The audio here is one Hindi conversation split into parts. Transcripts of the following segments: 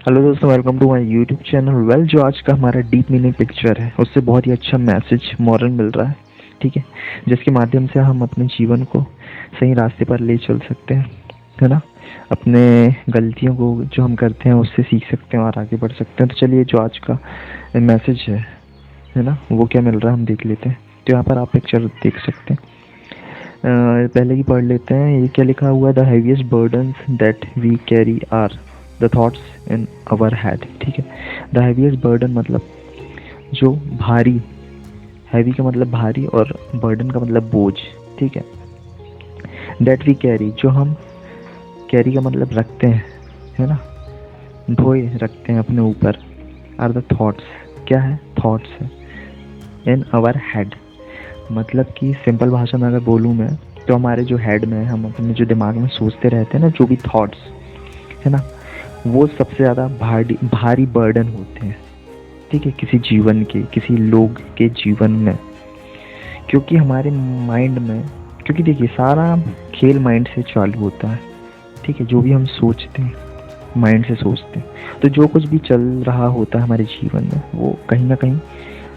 हेलो दोस्तों, welcome to my YouTube channel. जो आज का हमारा डीप मीनिंग पिक्चर है उससे बहुत ही अच्छा मैसेज मॉरल मिल रहा है। ठीक है, जिसके माध्यम से हम अपने जीवन को सही रास्ते पर ले चल सकते हैं, है ना। अपने गलतियों को जो हम करते हैं उससे सीख सकते हैं और आगे बढ़ सकते हैं। तो चलिए, जो आज का मैसेज है ना, वो क्या मिल रहा है हम देख लेते हैं। तो यहाँ पर आप पिक्चर देख सकते हैं। पहले ही पढ़ लेते हैं, ये क्या लिखा हुआ है। The heaviest burdens that we carry are the thoughts in our head. ठीक है, द हैवीएस्ट बर्डन मतलब जो भारी, हैवी का मतलब भारी और बर्डन का मतलब बोझ। ठीक है, दैट वी कैरी, जो हम, कैरी का मतलब रखते हैं, है ना, ढोए रखते हैं अपने ऊपर। आर द थॉट्स, क्या है, थॉट्स है। इन अवर हेड मतलब कि सिंपल भाषा में अगर बोलूँ मैं, तो हमारे जो हेड में, हम अपने जो दिमाग में सोचते रहते हैं ना, जो भी थॉट्स, है ना, वो सबसे ज़्यादा भारी भारी बर्डन होते हैं। ठीक है, किसी जीवन के, किसी लोग के जीवन में, क्योंकि हमारे माइंड में, क्योंकि देखिए सारा खेल माइंड से चालू होता है। ठीक है, जो भी हम सोचते हैं माइंड से सोचते हैं, तो जो कुछ भी चल रहा होता है हमारे जीवन में, वो कहीं ना कहीं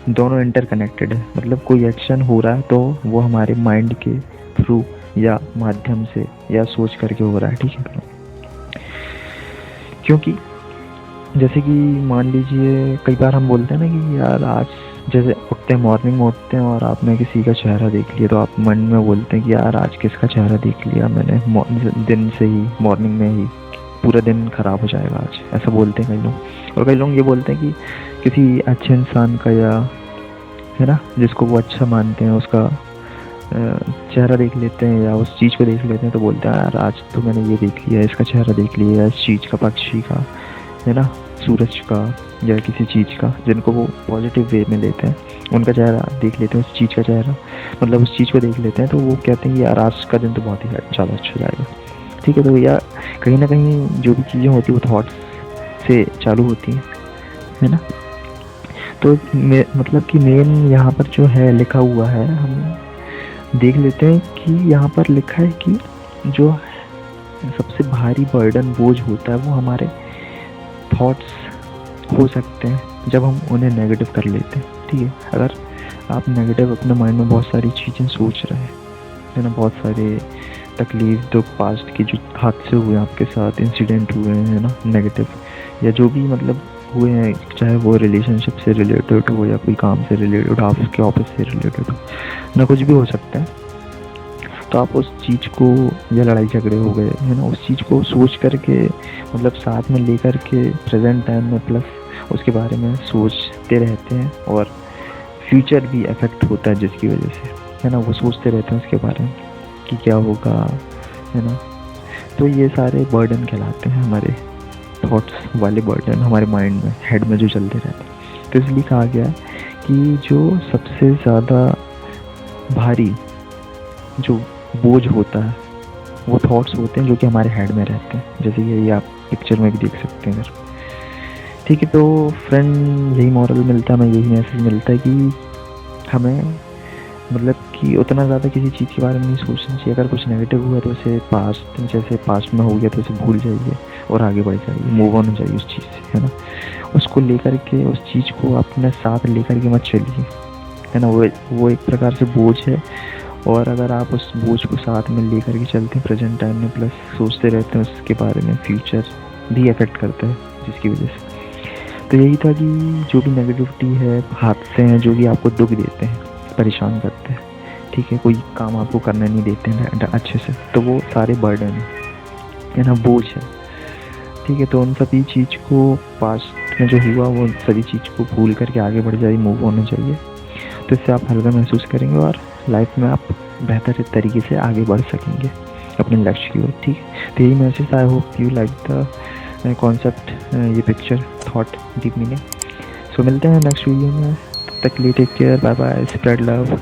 दोनों इंटरकनेक्टेड है। मतलब कोई एक्शन हो रहा है तो वो हमारे माइंड के थ्रू या माध्यम से या सोच करके हो रहा है। ठीक है, क्योंकि जैसे कि मान लीजिए कई बार हम बोलते हैं ना कि यार आज, जैसे उठते हैं, मॉर्निंग में उठते हैं और आपने किसी का चेहरा देख लिया, तो आप मन में बोलते हैं कि यार आज किसका चेहरा देख लिया मैंने, दिन से ही, मॉर्निंग में ही, पूरा दिन खराब हो जाएगा आज, ऐसा बोलते हैं कई लोग। और कई लोग ये बोलते हैं कि किसी अच्छे इंसान का, या है ना, जिसको वो अच्छा मानते हैं, उसका चेहरा देख लेते हैं या उस चीज़ को देख लेते हैं, तो बोलते हैं यार आज तो मैंने ये देख लिया, इसका चेहरा देख लिया, इस चीज़ का, पक्षी का, है ना, सूरज का, या किसी चीज़ का, जिनको वो पॉजिटिव वे में लेते हैं, उनका चेहरा देख लेते हैं, उस चीज़ का चेहरा, मतलब उस चीज़ को देख लेते हैं, तो वो कहते हैं कि यार आज का दिन तो बहुत ही ज़्यादा अच्छा जाएगा। ठीक है, तो या कहीं ना कहीं जो भी चीज़ें होती हैं वो थॉट्स से चालू होती हैं, है ना। तो मतलब कि मेन यहाँ पर जो है लिखा हुआ है, हम देख लेते हैं कि यहाँ पर लिखा है कि जो सबसे भारी बर्डन, बोझ होता है, वो हमारे थॉट्स हो सकते हैं जब हम उन्हें नेगेटिव कर लेते हैं। ठीक है, अगर आप नेगेटिव अपने माइंड में बहुत सारी चीज़ें सोच रहे हैं, है ना, बहुत सारे तकलीफ, दुख, पास्ट के जो हादसे हुए आपके साथ, इंसिडेंट हुए हैं ना नेगेटिव, या जो भी मतलब हुए हैं, चाहे वो रिलेशनशिप से रिलेटेड हो या कोई काम से रिलेटेड, आपके ऑफिस से रिलेटेड हो ना, कुछ भी हो सकता है। तो आप उस चीज़ को, या लड़ाई झगड़े हो गए, है ना, उस चीज़ को सोच करके, मतलब साथ में लेकर के प्रेजेंट टाइम में प्लस उसके बारे में सोचते रहते हैं, और फ्यूचर भी अफेक्ट होता है जिसकी वजह से, है ना, वो सोचते रहते हैं उसके बारे में कि क्या होगा, है ना। तो ये सारे बर्डन कहलाते हैं, हमारे थॉट्स वाले बर्डन हमारे माइंड में, हेड में जो चलते रहते हैं। तो इसलिए कहा गया कि जो सबसे ज़्यादा भारी जो बोझ होता है वो थॉट्स होते हैं जो कि हमारे हेड में रहते हैं, जैसे ये आप पिक्चर में भी देख सकते हैं अगर। ठीक है, तो फ्रेंड यही मॉरल मिलता है, हमें यही मैसेज मिलता है कि हमें, मतलब कि उतना ज़्यादा किसी चीज़ के बारे में नहीं सोचना चाहिए। अगर कुछ नेगेटिव हुआ तो उसे पास्ट, जैसे पास्ट में हो गया तो उसे भूल जाइए और आगे बढ़ जाइए, मूव ऑन हो जाइए उस चीज़ से, है ना। उसको लेकर के, उस चीज़ को अपने साथ लेकर के मत चलिए, है ना। वो एक प्रकार से बोझ है, और अगर आप उस बोझ को साथ में लेकर के चलते हैं प्रेजेंट टाइम में, प्लस सोचते रहते हैं उसके बारे में, फ्यूचर भी अफेक्ट करता है जिसकी वजह से। तो यही था कि जो भी नेगेटिविटी है, हादसे हैं जो भी आपको दुख देते हैं, परेशान करते हैं, ठीक है, कोई काम आपको करना नहीं देते हैं अच्छे से, तो वो सारे बर्डन है ना, बोझ है। ठीक है, तो उन सभी चीज़ को, पास्ट में जो हुआ वो सभी चीज़ को भूल करके आगे बढ़ जाइए, मूव होना चाहिए। तो इससे आप हल्का महसूस करेंगे और लाइफ में आप बेहतर तरीके से आगे बढ़ सकेंगे अपने लक्ष्य की ओर। ठीक है, तो यही message. I hope you like the concept, ये picture, thought, deep meaning. So मिलते हैं नेक्स्ट वीडियो में, तब तक के लिए take care, bye bye, spread love.